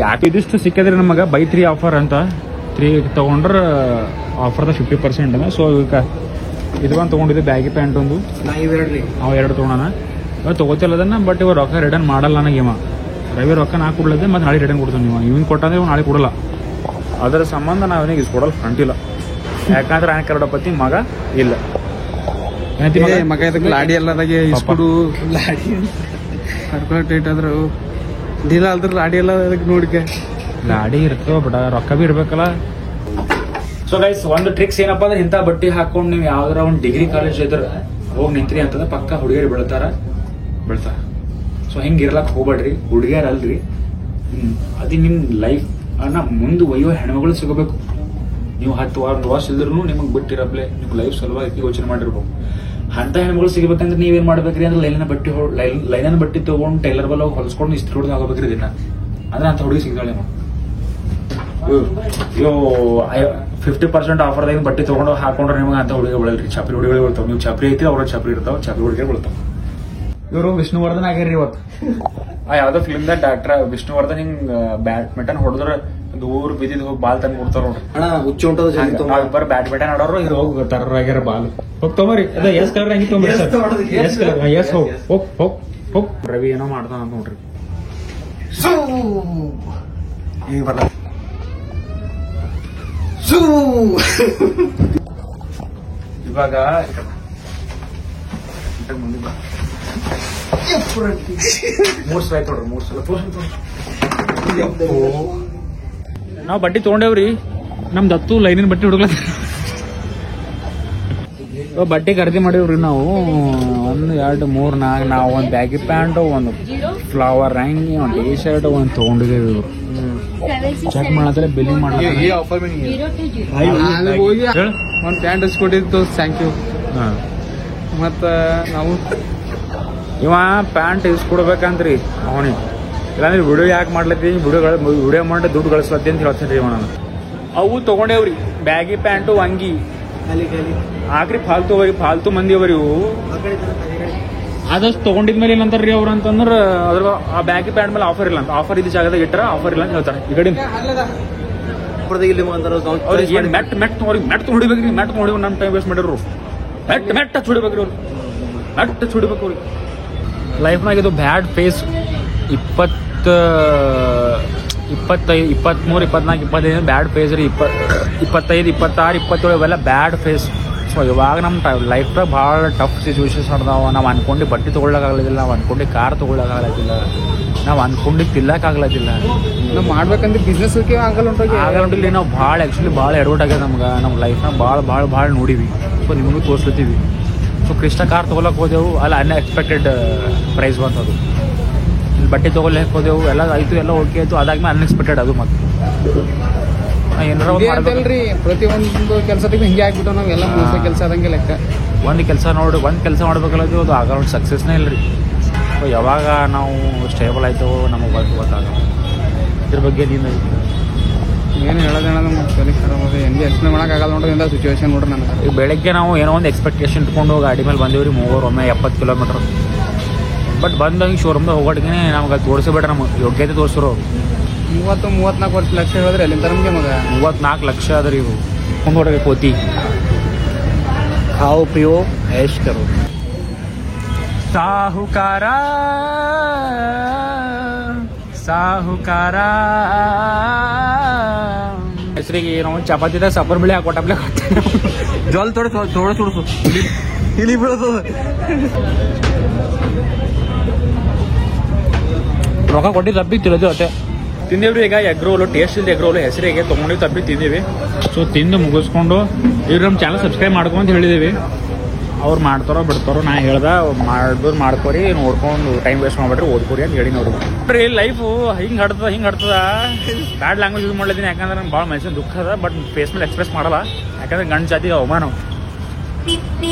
ಯಾಕೆ ಇದಿಷ್ಟು ಸಿಕ್ಕದ್ರಿ ನಮಗ ಬೈ 3 ಆಫರ್ ಅಂತ 3 ತಗೊಂಡ್ರ ಆಫರ್ದ 50% ಅದ ಸೊ ಈಗ ಇದೊಂದು ತಗೊಂಡಿದ್ದೆ ಬ್ಯಾಗಿ ಪ್ಯಾಂಟ್ ಒಂದು ಅವ 2 ತಗೊಂಡನ ಇವಾಗ ತಗೋತಿಲ್ಲದನ್ನ ಬಟ್ ಇವಾಗ ರೊಕ್ಕ ರಿಟರ್ನ್ ಮಾಡಲ್ಲ ನನಗೆ ಇವ ರವಿ ರೊಕ್ಕ ನಾ ಕೊಡ್ಲದೆ ಮತ್ತೆ ನಾಳೆ ರಿಟರ್ನ್ ಕೊಡ್ತಾನೆ ನೀವು ಇವ್ನ ಕೊಟ್ಟಂದ್ರೆ ನಾಳೆ ಕೊಡಲ್ಲ ಅದರ ಸಂಬಂಧ ನಾವೇನಿಗೆ ಇಸ್ಕೊಡಲ್ಲ ಫ್ರಂಟಿಲ್ಲ ಯಾಕಂದ್ರೆ ಆನೆ ಕರಡಪತಿ ಮಗ ಇಲ್ಲ ಮಗ ಲಾಡಿ ಎಲ್ಲದಾಗೆ ಇಸ್ಕೊಡು ಲಾಡಿ ಕರ್ಕೊಳೇಟ್ ಆದ್ರು ಡೀಲ್ ಅಲ್ದ್ರ ಲಾಡಿ ಎಲ್ಲ ಅದಕ್ಕೆ ನೋಡಿಕೆ ಲಾಡಿ ಇರ್ತವ ಬಟ್ ರೊಕ್ಕ ಬಿ ಇರ್ಬೇಕಲ್ಲ ಸೊ ಗೈಸ್ ಒಂದು ಟ್ರಿಕ್ಸ್ ಏನಪ್ಪಾ ಅಂದ್ರೆ ಇಂಥ ಬಟ್ಟೆ ಹಾಕೊಂಡು ನೀವು ಯಾವ್ದಾರ ಒಂದು ಡಿಗ್ರಿ ಕಾಲೇಜ್ ಇದ್ರೆ ಹೋಗಿ ನಿಂತ್ರಿ ಅಂತಂದ್ರೆ ಪಕ್ಕ ಹುಡುಗಿಯರು ಬೀಳ್ತಾರ. ಸೊ ಹಿಂಗೆ ಇರ್ಲಕ್ ಹೋಗ್ಬೇಡ್ರಿ, ಹುಡುಗಿಯರ್ ಅಲ್ರಿ. ಅದು ನಿಮ್ ಲೈಫ್ ಮುಂದೆ ಒಯ್ಯೋ ಹೆಣ್ಮಗಳು ಸಿಗಬೇಕು. ನೀವು 10 ವರ್ಷ ಇಲ್ದ್ರು ನಿಮಗೆ ಬಿಟ್ಟಿರಪ್ಲೆ ನಿಮ್ ಲೈಫ್ ಸಲುವಾಗಿ ಯೋಚನೆ ಮಾಡಿರ್ಬೇಕು. ಅಂತ ಹೆಣ್ಮಗಳು ಸಿಗಬೇಕಂದ್ರೆ ನೀವೇನ್ ಮಾಡ್ಬೇಕ್ರಿ ಅಂದ್ರೆ ಲೈನನ್ನ ಬಟ್ಟಿ ತಗೊಂಡು ಟೈಲರ್ ಬಲ್ಲ ಹೊಲ್ಸ್ಕೊಂಡು ಇಸ್ತ್ರಿ ಹೊಡೆದು ಆಗೋಬೇಕ್ರಿ ದಿನ. ಅಂದ್ರೆ ಅಂತ ಹುಡುಗಿ ಸಿಗ್ತಾಳೆ. ಇವು 50% ಆಫರ್ದಾಗ ಬಟ್ಟೆ ತಗೊಂಡು ಹಾಕೊಂಡ್ರೆ ನಿಮಗೆ ಅಂತ ಹುಡುಗಿ ಬೆಳಲ್ರಿ. ಚಾಪ್ರಿ ಹುಡುಗಿಗಳು ಬರ್ತಾವ. ನೀವು ಚಾಪ್ರಿ ಐತಿ ಅವ್ರ ಚಾಪ್ರಿ ಇರ್ತಾವ, ಚಾಪ್ರಿ ಹುಡುಗಿಗಳು ಬರ್ತಾವ. ಇವರು ವಿಷ್ಣುವರ್ಧನ್ ಆಗ್ಯಾರಿ ಇವತ್ತು. ಯಾವ್ದೋ ಫಿಲ್ಮ್ದಾಗ ಡಾಕ್ಟರ್ ವಿಷ್ಣುವರ್ಧನ್ ಹಿಂಗ್ ಬ್ಯಾಡ್ಮಿಂಟನ್ ಹೊಡೆದ್ರ ದೂರ ಬಿದ್ದಿದ್ ಹೋಗಿ ಬಾಲ್ ತಂದು ಕೊಡ್ತಾರ ನೋಡ್ರಿ. ಹುಚ್ಚು ಉಂಟದ ಬರ್ ಬ್ಯಾಡ್ಮಿಂಟನ್ ಆಡೋರು ಇದು ಹೋಗಿ ತರ್ರ ಆಗ್ಯಾರ ಬಾಲ್. ಹೋಗ್ ತೊಗೊರಿ. ಅದ ಎಸ್ ಕಲರ್ ಹಂಗಿ ತೊಗೊಂಬರಿ ಸರ್. ಎಸ್ ಹೋಗ್ ರವಿ ಏನೋ ಮಾಡ್ತಾನ ನೋಡ್ರಿ. ಈಗ ಬರ ಇವಾಗ ಮೂರ್ ಸಲ ಆಯ್ತು ನೋಡ್ರಿ. 3 ಸಲ ನಾವ್ ಬಟ್ಟಿ ತಗೊಂಡೇವ್ರಿ. ನಮ್ ದತ್ತು ಲೈನಿನ ಬಟ್ಟೆ ಹುಡುಗ್ಲ ಬಟ್ಟೆ ಖರೀದಿ ಮಾಡೇವ್ರಿ ನಾವು. 1 2 3 4 ನಾವು ಒಂದ್ ಬ್ಯಾಗಿ ಪ್ಯಾಂಟ್, ಒಂದು ಫ್ಲವರ್ ಅಂಗಿ, ಒಂದ್ ಟಿ ಶರ್ಟ್ ಒಂದ್ ತಗೊಂಡಿದ್ದೇವೆ. ಇವ್ರು ಚೆಕ್ ಮಾಡತ್ತಲ್ಲ, ಬಿಲ್ಲಿಂಗ್ ಮಾಡಲ್ಲ. ಒಂದ್ ಪ್ಯಾಂಟ್ ಇಸ್ಕೊಟ್ಟಿದ್ದು ಥ್ಯಾಂಕ್ ಯು. ಮತ್ತ ನಾವು ಇವ ಪ್ಯಾಂಟ್ ಇಸ್ಕೊಡ್ಬೇಕಂತ್ರಿ ಅವನಿಗೆ. ಇಲ್ಲಾಂದ್ರೆ ವಿಡಿಯೋ ಯಾಕೆ ಮಾಡ್ಲತ್ತಿ, ವಿಡಿಯೋ ಮಾಡಿ ದುಡ್ಡು ಗಳಿಸ್ಲತ್ತಿ ಅಂತ ಹೇಳ್ತೀನಿ ರೀ ನಾನು. ಅವು ತಗೊಂಡೇವ್ರಿ ಬ್ಯಾಗಿ ಪ್ಯಾಂಟು ಅಂಗಿ. ಆಕ್ರಿ ಫಾಲ್ತು ಮಂದಿ ಅವರಿ ಇವು. ಆದಷ್ಟು ತಗೊಂಡಿದ್ಮೇಲೆ ಏನಂತಾರ್ರಿ ಅವ್ರು ಅಂತಂದ್ರ ಅದ್ರ ಆ ಬ್ಯಾಗಿ ಪ್ಯಾಂಟ್ ಮೇಲೆ ಆಫರ್ ಇಲ್ಲ ಅಂತ. ಆಫರ್ ಇದ್ದ ಜಾಗದಾಗ ಇಟ್ಟರ ಆಫರ್ ಇಲ್ಲ ಅಂತ ಹೇಳ್ತಾರೆ. ಈ ಕಡೆ ಅವ್ರಿಗೆ ಏನ್ ಮೆಟ್ ಹೊಡಿಬೇಕ್ರಿ. ಮೆಟ್ ಹೊಡಿ ನಮ್ ಟೈಮ್ ವೇಸ್ಟ್ ಮಾಡಿದ್ರು. ಮೆಟ್ ಹಚ್ಚಿ ಹೊಡಿಬೇಕ್ರಿ ಅವ್ರು. ಮೆಟ್ ಹಚ್ಚಿ ಹೊಡಿಬೇಕು ಅವ್ರಿಗೆ. ಲೈಫ್ನಾಗ ಇದು ಬ್ಯಾಡ್ ಫೇಸ್. 25, 23, 24, 25 ಬ್ಯಾಡ್ ಫೇಸ್ ರೀ. 25, 26, 27 ಇವೆಲ್ಲ ಬ್ಯಾಡ್ ಫೇಸ್. ಸೊ ಇವಾಗ ನಮ್ಮ ಲೈಫ್ದಾಗ ಭಾಳ ಟಫ್ ಸಿಚುವೇಶನ್ಸ್ ಅದಾವ. ನಾವು ಅನ್ಕೊಂಡು ಬಟ್ಟೆ ತೊಗೊಳಕ್ಕಾಗ್ಲದಿಲ್ಲ, ನಾವು ಅನ್ಕೊಂಡು ಕಾರ್ ತೊಗೊಳಕ್ಕಾಗ್ಲದಿಲ್ಲ, ನಾವು ಅನ್ಕೊಂಡು ತಿಲ್ಲಕ್ಕಾಗ್ಲದಿಲ್ಲ. ನಾವು ಮಾಡ್ಬೇಕಂದ್ರೆ ಬಿಸ್ನೆಸ್ ಆಗಲ್ಲ. ನಾವು ಭಾಳ ಎಡವಟ್ ಆಗ್ಯದ ನಮ್ಗೆ. ನಮ್ಮ ಲೈಫ್ನಾಗ ಭಾಳ ನೋಡಿವಿ. ಸೊ ನಿಮಗೂ ತೋರಿಸ್ಲತ್ತೀವಿ. ಸೊ ಕ್ರಿಸ್ಟ ಕಾರ್ ತೊಗೊಳಕ್ಕೆ ಹೋದೆವು, ಅಲ್ಲಿ ಅನ್ಎಕ್ಸ್ಪೆಕ್ಟೆಡ್ ಪ್ರೈಸ್ ಬಂತದು. ಇಲ್ಲಿ ಬಟ್ಟೆ ತೊಗೊಳಕ್ಕೆ ಹೋದೆವು, ಎಲ್ಲ ಆಯಿತು, ಎಲ್ಲ ಓಕೆ ಆಯಿತು. ಅದಾದ್ಮೇಲೆ ಅನ್ಎಕ್ಸ್ಪೆಕ್ಟೆಡ್ ಅದು. ಮತ್ತೆ ಏನಾರ ಪ್ರತಿಯೊಂದು ಕೆಲಸದಾಗ ಹಿಂಗೆ ಆಗ್ಬಿಟ್ಟು ನಾವೆಲ್ಲ ಕೆಲಸ ಆದಂಗೆ ಲೆಕ್ಕ. ಒಂದು ಕೆಲಸ ಮಾಡ್ಬೇಕಲ್ಲದು ಅದು ಆಗ ಸಕ್ಸಸ್ನೇ ಇಲ್ಲ ರೀ. ಸೊ ಯಾವಾಗ ನಾವು ಸ್ಟೇಬಲ್ ಆಯ್ತೋ ನಮಗೆ ಗೊತ್ತಾಗಲ್ಲ. ಇದ್ರ ಬಗ್ಗೆ ಏನು ಹೇಳೋದೇಳ ನಮ್ಮ ತಲೆ ಖರಾಬ್ ಅದ. ಹೆಂಗೆ ಯೋಚನೆ ಮಾಡೋಕ್ಕಾಗಲ್ಲ ನೋಡ್ರಿ ಇಂಥ ಸಿಚುವೇಶನ್ ನೋಡ್ರಿ ನನಗೆ. ಈಗ ಬೆಳಗ್ಗೆ ನಾವು ಏನೋ ಒಂದು ಎಕ್ಸ್ಪೆಕ್ಟೇಷನ್ ಇಟ್ಕೊಂಡು ಗಾಡಿ ಮೇಲೆ ಬಂದೇವ್ರಿ. ಒಮ್ಮೆ 70 ಕಿಲೋಮೀಟರ್. ಬಟ್ ಬಂದಂಗೆ ಶೋರೂಮ್ದಾಗ ಹೋಗೋಟಿಗೆ ನಮ್ಗೆ ಅದು ತೋರಿಸ್ಬೇಡ್ರಿ. ನಮಗೆ ಯೋಗ್ಯತೆ ತೋರಿಸಿರೋ 34 ಲಕ್ಷ ಹೇಳಿದ್ರೆ ಎಲ್ಲಿಂದ ನಮಗೆ ಮಗ 34 ಲಕ್ಷ ಅದ್ರಿ. ಇವು ಹೊರಗೆ ಕೋತಿ ಖಾओ पियो ऐश करो. ಸಾಹುಕಾರ ಹೆಸರಿಗೆ ನಾವು ಚಪಾತಿದಾಗ ಸಬ್ಬರ್ ಬಿಳಿ ಹಾಕೊಟ್ಟಪ್ಲೆ ಜೋಲ್ ಥೋड़ा ಸುಡಿಸು ಇಲಿ ಬೀಳೋದು. ರೊಕ್ಕ ಕೊಟ್ಟಿದ್ದು ತಪ್ಪಿ ತಿಳಿದು ಅಷ್ಟೇ. ತಿಂದೇವ್ರಿ. ಈಗ ಎಗ್ ರೋಲು ಟೇಸ್ಟ್ ಇಲ್ಲದೆ ಎಗ್ ರೋಲು ಹೆಸರಿಗೆ ತೊಗೊಂಡಿವಿ, ತಪ್ಪಿ ತಿಂದೀವಿ. ಸೊ ತಿಂದು ಮುಗಿಸ್ಕೊಂಡು ಇವ್ರು ನಮ್ಮ ಚಾನಲ್ ಸಬ್ಸ್ಕ್ರೈಬ್ ಮಾಡ್ಕೊಂತ ಹೇಳಿದೀವಿ. ಅವ್ರು ಮಾಡ್ತಾರೋ ಬಿಡ್ತಾರೋ. ನಾ ಹೇಳ್ದ ಮಾಡ್ಕೋರಿ, ನೋಡ್ಕೊಂಡು ಟೈಮ್ ವೇಸ್ಟ್ ಮಾಡ್ಬಿಟ್ರಿ, ಓದ್ಕೋರಿ ಅಂತ ಹೇಳಿ ನೋಡ್ರಿ. ನೋಡ್ರಿ ಲೈಫು ಹಿಂಗೆ ಹಡ್ತದ. ಬ್ಯಾಡ್ ಲ್ಯಾಂಗ್ವೇಜ್ ಯೂಸ್ ಮಾಡ್ಲಿದ್ದೀನಿ. ಯಾಕಂದ್ರೆ ನಂಗೆ ಭಾಳ ಮನುಷ್ಯನ ದುಃಖ ಅದ. ಬಟ್ ಫೇಸ್ ಮೇಲೆ ಎಕ್ಸ್ಪ್ರೆಸ್ ಮಾಡಲ್ಲ. ಯಾಕಂದ್ರೆ ಗಂಡು ಜಾತಿಗೆ ಅವಮಾನ.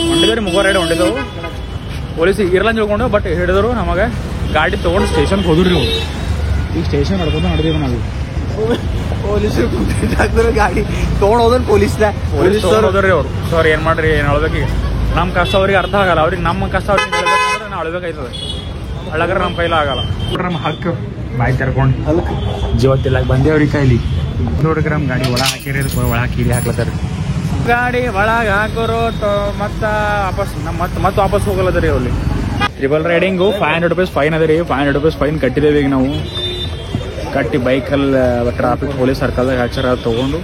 ಹೊಂಡಿದ್ರಿ 3 ರೈಡ್ ಹೊಂಡಿದೆವು. ಪೊಲೀಸ್ ಇರಲ್ಲ ಅಂತ ಹೇಳ್ಕೊಂಡು ಬಟ್ ಹಿಡಿದ್ರು. ನಮಗೆ ಗಾಡಿ ತೊಗೊಂಡು ಸ್ಟೇಷನ್ಗೆ ಹೋದ್ರಿ. ನೀವು ಈಗ ಸ್ಟೇಷನ್ ನಡ್ಕೊಂಡು ನಡೆದಿವಿ ನಾವು. ಪೊಲೀಸರು ಗಾಡಿ ತೊಗೊಂಡು ಹೋದ್ರೆ ಪೊಲೀಸ್ ಹೋದ್ರಿ ಅವ್ರು. ಸೊ ಅವ್ರು ಏನು ಮಾಡ್ರಿ, ಏನು ಹೇಳ್ಬೇಕು. ಈಗ ನಮ್ಮ ಕಷ್ಟ ಅವ್ರಿಗೆ ಅರ್ಥ ಆಗಲ್ಲ. ಅವ್ರಿಗೆ ನಮ್ಮ ಕಷ್ಟ ಅವ್ರಿಗೆ ಹೇಳ್ಬೇಕಂದ್ರೆ ನಾವು ಅಳ್ಬೇಕಾಯ್ತದೆ. ಅಳ್ಳಾಗ್ರೆ ನಮ್ಮ ಕೈಲ ಆಗಲ್ಲ. ನಮ್ಮ ಹಕ್ಕು ಬಾಯಿ ತೆರ್ಕೊಂಡು ಜೀವತ್ತಿಲ್ಲ ಬಂದೇವ್ರಿ ಕೈಲಿ. ನೋಡ್ರಿ ನಮ್ಮ ಗಾಡಿ ಒಳ ಹಾಕಿರಿ, ಒಳ ಹಾಕಿ ಹಾಕ್ಲತ್ತಾರ. ಗಾಡಿ ಒಳಗೆ ಹಾಕೋರು ಮತ್ತೆ ವಾಪಸ್ ಮತ್ತೆ ವಾಪಸ್ ಹೋಗಲ್ಲದ ರೀ. ಅಲ್ಲಿ ಟ್ರಿಬಲ್ ರೈಡಿಂಗು 500 ರೂಪೀಸ್ ಫೈನ್ ಅದ ರೀ. 500 ರೂಪೀಸ್ ಫೈನ್ ಕಟ್ಟಿದ್ದೇವೆ. ಈಗ ನಾವು ಕಟ್ಟಿ ಬೈಕಲ್ಲಿ ಟ್ರಾಫಿಕ್ ಪೊಲೀಸ್ ಸರ್ಕಲ್ದಾಗ ಹಾಕ್ಸಾರ ತೊಗೊಂಡು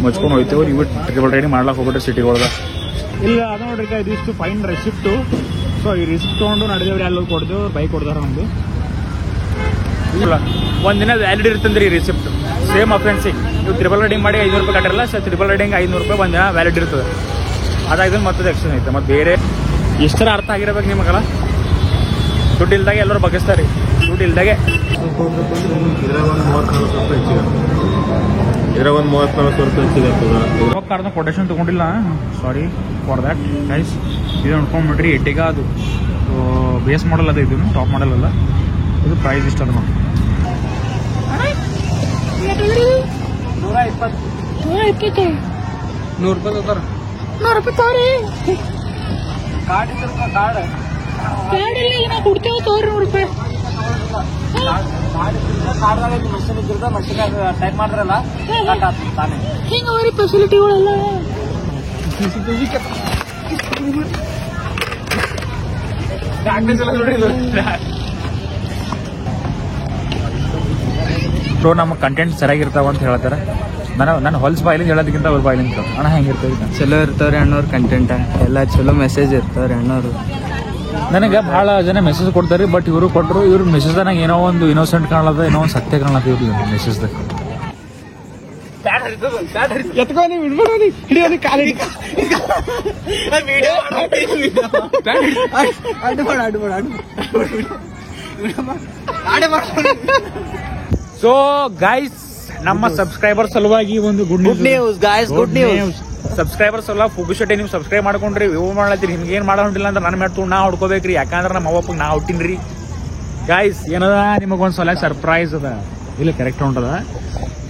ಮುಚ್ಕೊಂಡು ಹೋಗ್ತೇವೆ. ನೀವು ಟ್ರಿಬಲ್ ರೈಡಿಂಗ್ ಮಾಡ್ಲಾಕ್ ಹೋಗ್ಬಿಟ್ರೆ ಸಿಟಿಗಳ್ದಾಗ ಇಲ್ಲ. ಅದು ನೋಡ್ರಿ ಇದಿಷ್ಟು ಫೈನ್ ರೆಸಿಪ್ಟು. ಸೊ ಈ ರಿಸಿಪ್ಟ್ ತೊಗೊಂಡು ನಡೆದೇವ್ರಿ. ಅಲ್ಲಿ ಕೊಡ್ತೇವೆ, ಬೈಕ್ ಕೊಡ್ತಾರ ನಮ್ದು. ಇಲ್ಲ ಒಂದಿನ ವ್ಯಾಲಿಡ್ ಇರ್ತಂದ್ರಿ ಈ ರಿಸಿಪ್ಟ್. ಸೇಮ್ ಅಫೆನ್ಸಿಗೆ ನೀವು ಟ್ರಿಬಲ್ ರೈಡಿಂಗ್ ಮಾಡಿ 500 ರೂಪಾಯಿ ಕಟ್ಟಿರಲ್ಲ. ಸೊ ಟ್ರಿಬಲ್ ರೈಡಿಂಗ್ 500 ರೂಪಾಯಿ ಒಂದಿನ ವ್ಯಾಲಿಡ್ ಇರ್ತದೆ. ಅದಾಗಿದ್ರೆ ಮತ್ತೆ ಎಕ್ಸ್ಚೇಂಜ್ ಐತೆ. ಮತ್ತೆ ಬೇರೆ ಎಷ್ಟರ ಅರ್ಥ ಆಗಿರ್ಬೇಕು ನಿಮಗಲ್ಲ. ದುಡ್ಡು ಇಲ್ದಾಗೆ ಎಲ್ಲರೂ ಬಗ್ಗಿಸ್ತಾರೆ, ದುಡ್ಡು ಇಲ್ದಾಗೆ. ಇದ್ರ ಒಂದು 34 ರೂಪಾಯಿ ಹೆಚ್ಚಿಗೆ ಆಗ್ತದ. ಕಾರ್ನ ಕೊಟೇಶನ್ ತೊಗೊಂಡಿಲ್ಲ, ಸಾರಿ ಫಾರ್ ದ್ಯಾಟ್ ಗೈಸ್. ಇದು ನೋಡ್ಕೊಂಡ್ಬಿಟ್ರಿ, ಎಟ್ಟಿಗ ಅದು ಬೇಸ್ ಮಾಡಲ್ ಅದ, ಇದು ಟಾಪ್ ಮಾಡಲ್ ಅಲ್ಲ. ಇದು ಪ್ರೈಸ್ ಇಷ್ಟ ಅದ ನೋಡಿ, 120. 100 ರೂಪಾಯಿ ತಗೋತಾರ. 100 ರೂಪಾಯಿ ತಗೋರಿ. ಕಾರ್ಡ್ ಇದ್ರ ಕಾರ್ಡ್ ಇಲ್ಲಿ ನಾವು ಕೊಡ್ತೇವೆ ತಗೋರಿ 100 ರೂಪಾಯಿ. ಟೈಪ್ ಮಾಡ್ರಲ್ಲ ಹಿಂಗ ಅವರಿ ಫೆಸಿಲಿಟಿಗಳೆಲ್ಲ. ಸೊ ನಮ್ಮ ಕಂಟೆಂಟ್ ಸರಿಯಾಗಿರ್ತಾವ ಅಂತ ಹೇಳ್ತಾರೆ. ನಾನು ಹೊಲ್ಸ್ ಬಾಯ್ಲಿಂದ ಹೇಳೋದಕ್ಕಿಂತ ಅವ್ರ ಬಾಯ್ಲಿಂದ ಅಣ್ಣ ಹೆಂಗಿರ್ತದೆ. ಚಲೋ ಇರ್ತಾವ್ರಿ ಅಣ್ಣವ್ರ ಕಂಟೆಂಟ್ ಎಲ್ಲ ಚಲೋ ಮೆಸೇಜ್ ಇರ್ತಾವ್ರಿ ಅಣ್ಣವ್ರು. ನನಗೆ ಭಾಳ ಜನ ಮೆಸೇಜ್ ಕೊಡ್ತಾರೆ, ಬಟ್ ಇವರು ಕೊಟ್ಟರು, ಇವ್ರ ಮೆಸೇಜ್ದಾಗ ಏನೋ ಒಂದು ಇನ್ನೋಸೆಂಟ್ ಕಾಣದ, ಏನೋ ಒಂದು ಸತ್ಯ ಕಾಣದ ಇವ್ರು ಮೆಸೇಜ್ದಾಗ. ಎತ್ಕೋ ನೀವು ಇಡ್ಬಿಡೋದಿ ಹಿಡಿಯೋದಿ ಕಾಲಿ ಸೊ ಗೈಸ್, ನಮ್ಮ ಸಬ್ಸ್ಕ್ರೈಬರ್ ಸಲುವಾಗಿ ಒಂದು good news guys, good news. Subscriber ಸಲುವಾಗಿ ಫುಗುಶಟೆ ನೀವು ಸಬ್ಸ್ಕ್ರೈಬ್ ಮಾಡ್ಕೊಂಡ್ರಿ, ವ್ಯೂ ಮಾಡ್ಲತ್ತೀರಿ. ನಿಮ್ಗೆ ಏನು ಮಾಡೋ ಹೊಂಟಿಲ್ಲ ಅಂತ ನನ್ನ ಮ್ಯಾಟ್ ನಾ ಹುಡ್ಕೋಬೇಕ್ರಿ, ಯಾಕಂದ್ರೆ ನಮ್ಮ ಅವ್ವಪ್ಪಗೆ ನಾ ಹುಟ್ಟಿನ್ರಿ. ಗಾಯ್ಸ್ ಏನದ, ನಿಮಗೊಂದು ಸಲ ಸರ್ಪ್ರೈಸ್ ಅದ. ಇಲ್ಲ ಕರೆಕ್ಟ್ ಹೊಂಟದ,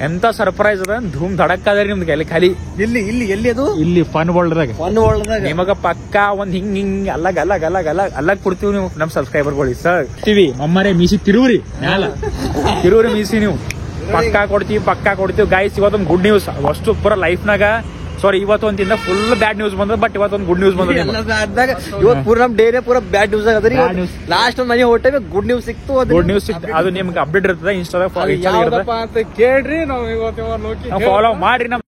ಎಂತ ಸರ್ಪ್ರೈಸ್ ಅದ, ಧೂಮ್ ಧಡಕ್ ಅದ ರೀ ನಿಮ್ಗೆ. ಅಲ್ಲಿ ಖಾಲಿ ಇಲ್ಲಿ ಇಲ್ಲಿ ಎಲ್ಲಿ ಅದು? ಇಲ್ಲಿ ಫನ್ ವರ್ಲ್ಡ್ದಾಗ ನಿಮಗ ಪಕ್ಕಾ ಒಂದ್ ಹಿಂಗ್ ಅಲ್ಲಗ್ ಕೊಡ್ತೀವಿ ನೀವು ನಮ್ ಸಬ್ಸ್ಕ್ರೈಬರ್ಗಳಿಗೆ. ಸರ್ ಟಿವಿ ಮಮ್ಮರೇ ಮೀಸಿ ತಿರುವ್ರಿ ಮ್ಯಾಲ, ತಿರುವ್ರಿ ಮೀಸಿ ನೀವು, ಪಕ್ಕಾ ಕೊಡ್ತೀವಿ ಗೈಸ್. ಇವತ್ತೊಂದು ಗುಡ್ ನ್ಯೂಸ್ ಅಷ್ಟು ಪೂರ ಲೈಫ್ನಾಗ. ಸಾರಿ, ಇವತ್ತೊಂದಿಂದ ಫುಲ್ ಬ್ಯಾಡ್ ನ್ಯೂಸ್ ಬಂದ, ಬಟ್ ಇವತ್ತೊಂದು ಗುಡ್ ನ್ಯೂಸ್ ಬಂದ. ಇವತ್ತು ಪೂರ ನಮ್ ಡೇನೇ ಪೂರ ಬ್ಯಾಡ್ ನ್ಯೂಸ್ ಆಗದ್ರಿ. ಲಾಸ್ಟ್ ಮನೆ ಹೊಟ್ಟೆ ಗುಡ್ ನ್ಯೂಸ್ ಸಿಕ್ತು. ಗುಡ್ ನ್ಯೂಸ್ ಸಿಕ್ತು, ಅದು ನಿಮ್ಗೆ ಅಪ್ಡೇಟ್ ಇರ್ತದೆ ಇನ್ಸ್ಟಾದಾಗ ಅಂತ ಕೇಳ್ರಿ. ನಾವು ಇವತ್ತು ಫಾಲೋ ಮಾಡ್ರಿ.